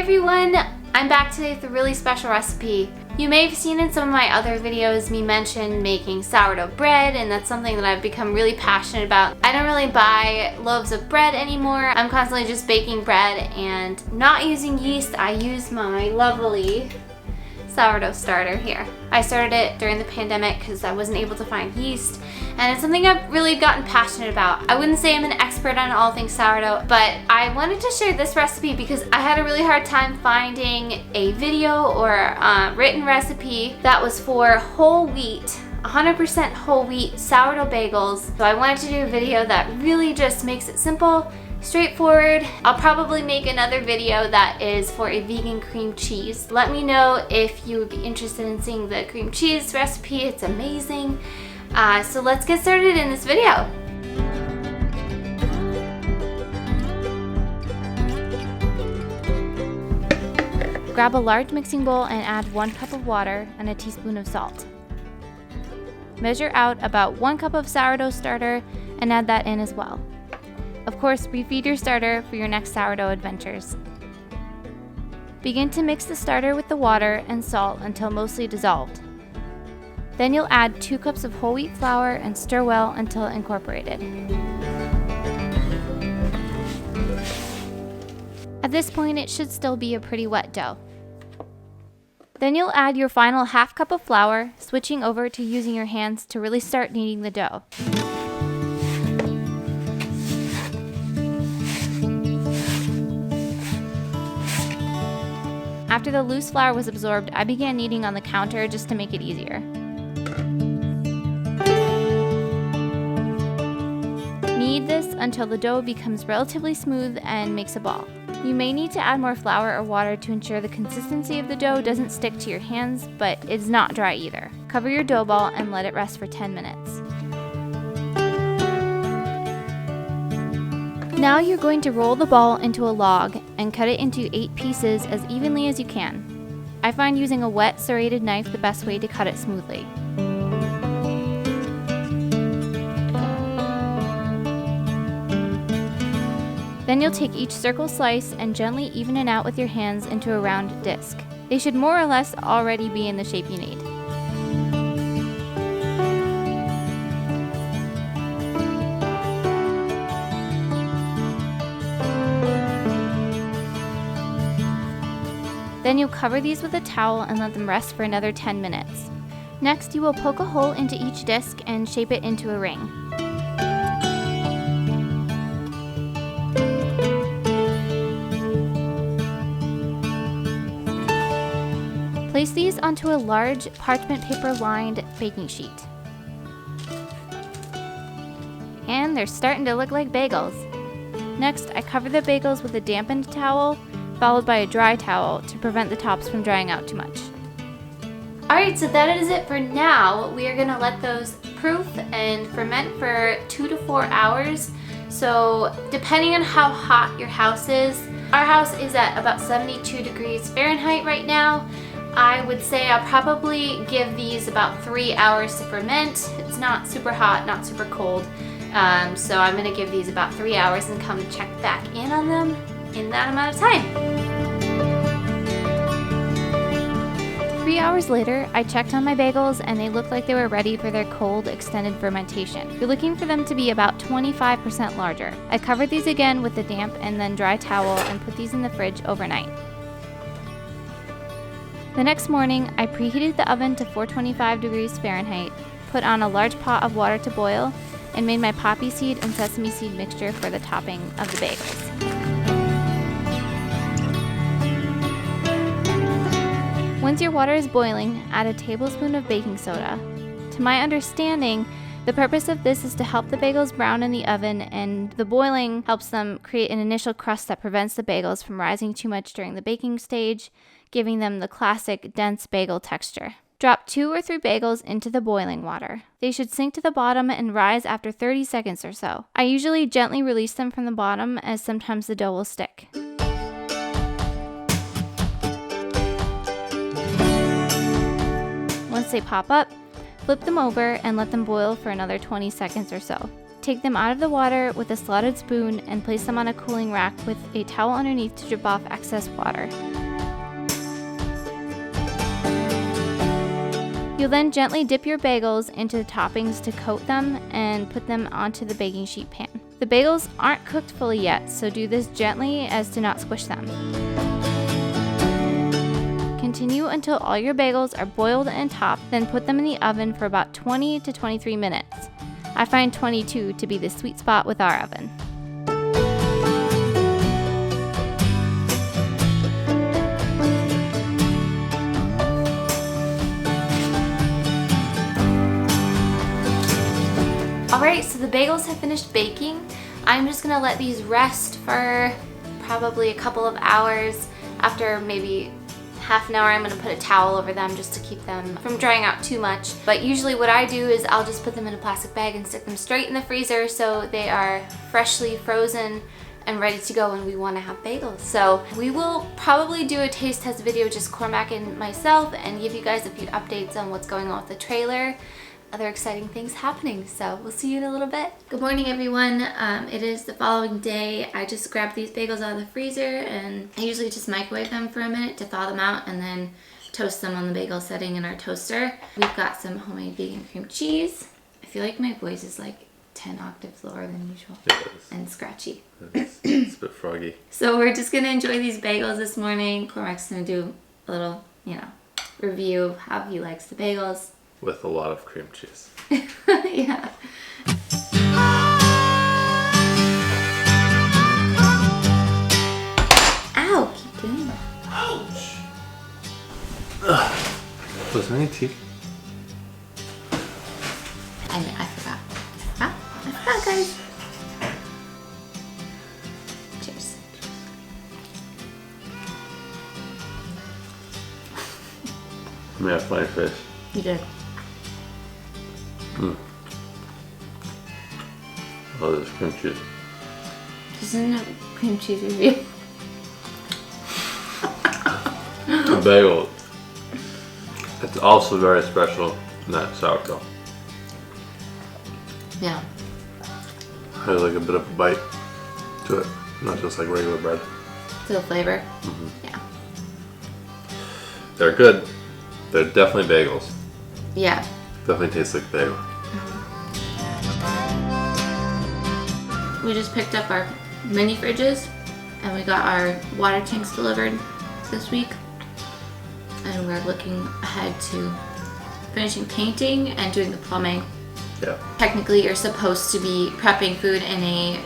everyone! I'm back today with a really special recipe. You may have seen in some of my other videos me mention making sourdough bread, and that's something that I've become really passionate about. I don't really buy loaves of bread anymore. I'm constantly just baking bread and not using yeast. I use my lovely sourdough starter here. I started it during the pandemic because I wasn't able to find yeast, and it's something I've really gotten passionate about. I wouldn't say I'm an expert on all things sourdough, but I wanted to share this recipe because I had a really hard time finding a video or written recipe that was for whole wheat, 100% whole wheat sourdough bagels. So I wanted to do a video that really just makes it simple, straightforward. I'll probably make another video that is for a vegan cream cheese. Let me know if you would be interested in seeing the cream cheese recipe. It's amazing. So let's get started in this video. Grab a large mixing bowl and add 1 cup of water and a teaspoon of salt. Measure out about 1 cup of sourdough starter and add that in as well. Of course, refeed your starter for your next sourdough adventures. Begin to mix the starter with the water and salt until mostly dissolved. Then you'll add 2 cups of whole wheat flour and stir well until incorporated. At this point, it should still be a pretty wet dough. Then you'll add your final half cup of flour, switching over to using your hands to really start kneading the dough. After the loose flour was absorbed, I began kneading on the counter just to make it easier. Knead this until the dough becomes relatively smooth and makes a ball. You may need to add more flour or water to ensure the consistency of the dough doesn't stick to your hands, but it's not dry either. Cover your dough ball and let it rest for 10 minutes. Now you're going to roll the ball into a log and cut it into 8 pieces as evenly as you can. I find using a wet serrated knife the best way to cut it smoothly. Then you'll take each circle slice and gently even it out with your hands into a round disc. They should more or less already be in the shape you need. Then you'll cover these with a towel and let them rest for another 10 minutes. Next, you will poke a hole into each disc and shape it into a ring. Place these onto a large parchment paper lined baking sheet. And they're starting to look like bagels. Next, I cover the bagels with a dampened towel, followed by a dry towel to prevent the tops from drying out too much. Alright, so that is it for now. We are going to let those proof and ferment for 2 to 4 hours. So depending on how hot your house is, our house is at about 72 degrees Fahrenheit right now. I would say I'll probably give these about 3 hours to ferment. It's not super hot, not super cold. So I'm going to give these about 3 hours and come check back in on them in that amount of time. 3 hours later, I checked on my bagels and they looked like they were ready for their cold, extended fermentation. You're looking for them to be about 25% larger. I covered these again with a damp and then dry towel and put these in the fridge overnight. The next morning, I preheated the oven to 425 degrees Fahrenheit, put on a large pot of water to boil, and made my poppy seed and sesame seed mixture for the topping of the bagels. Once your water is boiling, add a tablespoon of baking soda. To my understanding, the purpose of this is to help the bagels brown in the oven, and the boiling helps them create an initial crust that prevents the bagels from rising too much during the baking stage, giving them the classic dense bagel texture. Drop 2 or 3 bagels into the boiling water. They should sink to the bottom and rise after 30 seconds or so. I usually gently release them from the bottom as sometimes the dough will stick. Once they pop up, flip them over and let them boil for another 20 seconds or so. take them out of the water with a slotted spoon and place them on a cooling rack with a towel underneath to drip off excess water. You'll then gently dip your bagels into the toppings to coat them and put them onto the baking sheet pan. The bagels aren't cooked fully yet, so do this gently as to not squish them. Continue until all your bagels are boiled and topped, then put them in the oven for about 20 to 23 minutes. I find 22 to be the sweet spot with our oven. Alright, so the bagels have finished baking. I'm just gonna let these rest for probably a couple of hours. After maybe half an hour, I'm gonna put a towel over them just to keep them from drying out too much. But usually what I do is I'll just put them in a plastic bag and stick them straight in the freezer so they are freshly frozen and ready to go when we want to have bagels. So we will probably do a taste test video, just Cormac and myself, and give you guys a few updates on what's going on with the trailer. Other exciting things happening, so we'll see you in a little bit. Good morning, everyone. It is the following day. I just grabbed these bagels out of the freezer, and I usually just microwave them for a minute to thaw them out and then toast them on the bagel setting in our toaster. We've got some homemade vegan cream cheese. I feel like my voice is like 10 octaves lower than usual. It is. And scratchy. It's a bit froggy. So we're just gonna enjoy these bagels this morning. Cormac's gonna do a little, review of how he likes the bagels. With a lot of cream cheese. Yeah. Ow, keep doing that. Ouch! Was there any teeth? I forgot. I forgot, guys. Cheers. I made a funny face. You did. Oh, there's cream cheese. This isn't a cream cheese review. The bagel. It's also very special in that sourdough. Yeah. Has like a bit of a bite to it, not just like regular bread. The flavor. Mm-hmm. Yeah. They're good. They're definitely bagels. Yeah. Definitely tastes like bagel. We just picked up our mini fridges and we got our water tanks delivered this week. And we're looking ahead to finishing painting and doing the plumbing. Yeah. Technically, you're supposed to be prepping food in a,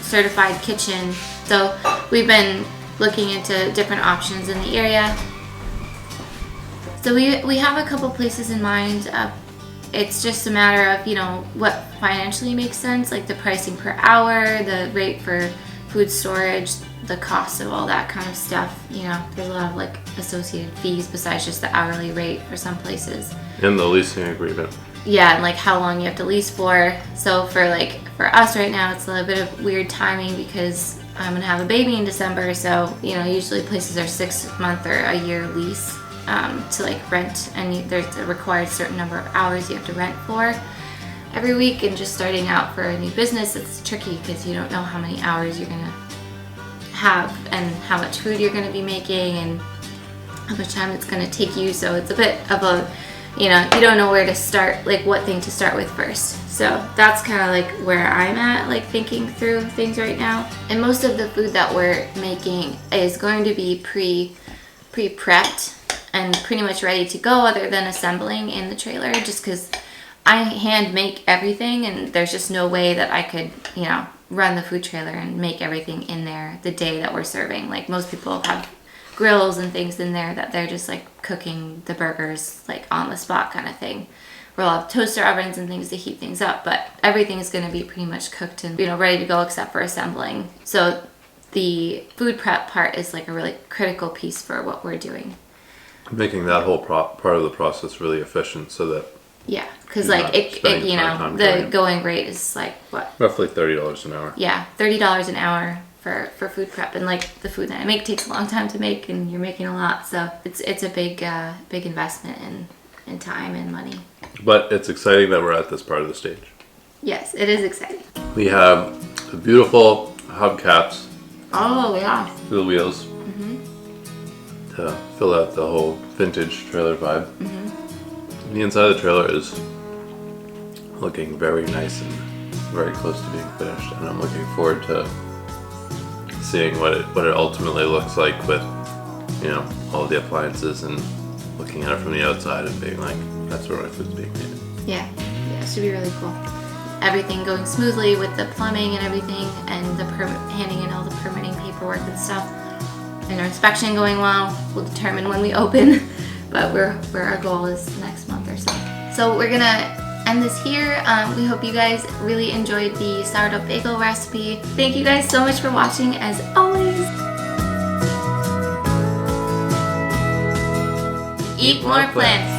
certified kitchen. So we've been looking into different options in the area. So we have a couple places in mind. It's just a matter of, what financially makes sense, like the pricing per hour, the rate for food storage, the cost of all that kind of stuff. There's a lot of associated fees besides just the hourly rate for some places. And the leasing agreement. Yeah, and how long you have to lease for. So for us right now, it's a little bit of weird timing because I'm gonna have a baby in December. So usually places are 6 month or a year lease. To rent, and there's a required certain number of hours you have to rent for every week. And just starting out for a new business, it's tricky because you don't know how many hours you're gonna have and how much food you're gonna be making and how much time it's gonna take you. So it's a bit of a, you don't know where to start, what thing to start with first. So that's kind of where I'm at, thinking through things right now. And most of the food that we're making is going to be pre-prepped and pretty much ready to go, other than assembling in the trailer, just because I hand make everything and there's just no way that I could, run the food trailer and make everything in there the day that we're serving. Most people have grills and things in there that they're just cooking the burgers on the spot kind of thing. We'll have toaster ovens and things to heat things up, but everything is going to be pretty much cooked and ready to go except for assembling. So the food prep part is a really critical piece for what we're doing. Making that whole part of the process really efficient so that because the going rate is what? Roughly $30 an hour. Yeah, $30 an hour for food prep, and the food that I make takes a long time to make, and you're making a lot, so it's a big investment in time and money. But it's exciting that we're at this part of the stage. Yes, it is exciting. We have the beautiful hubcaps, Oh, yeah. wheel wheels, to fill out the whole vintage trailer vibe. The inside of the trailer is looking very nice and very close to being finished, and I'm looking forward to seeing what it ultimately looks like with, you know, all the appliances and looking at it from the outside and being like, that's where my food's being made. Yeah, it should be really cool. Everything going smoothly with the plumbing and everything, and the handing in all the permitting paperwork and stuff, and our inspection going well. We'll determine when we open, but where our goal is next month or so. So we're gonna end this here. We hope you guys really enjoyed the sourdough bagel recipe. Thank you guys so much for watching, as always. Eat more plants.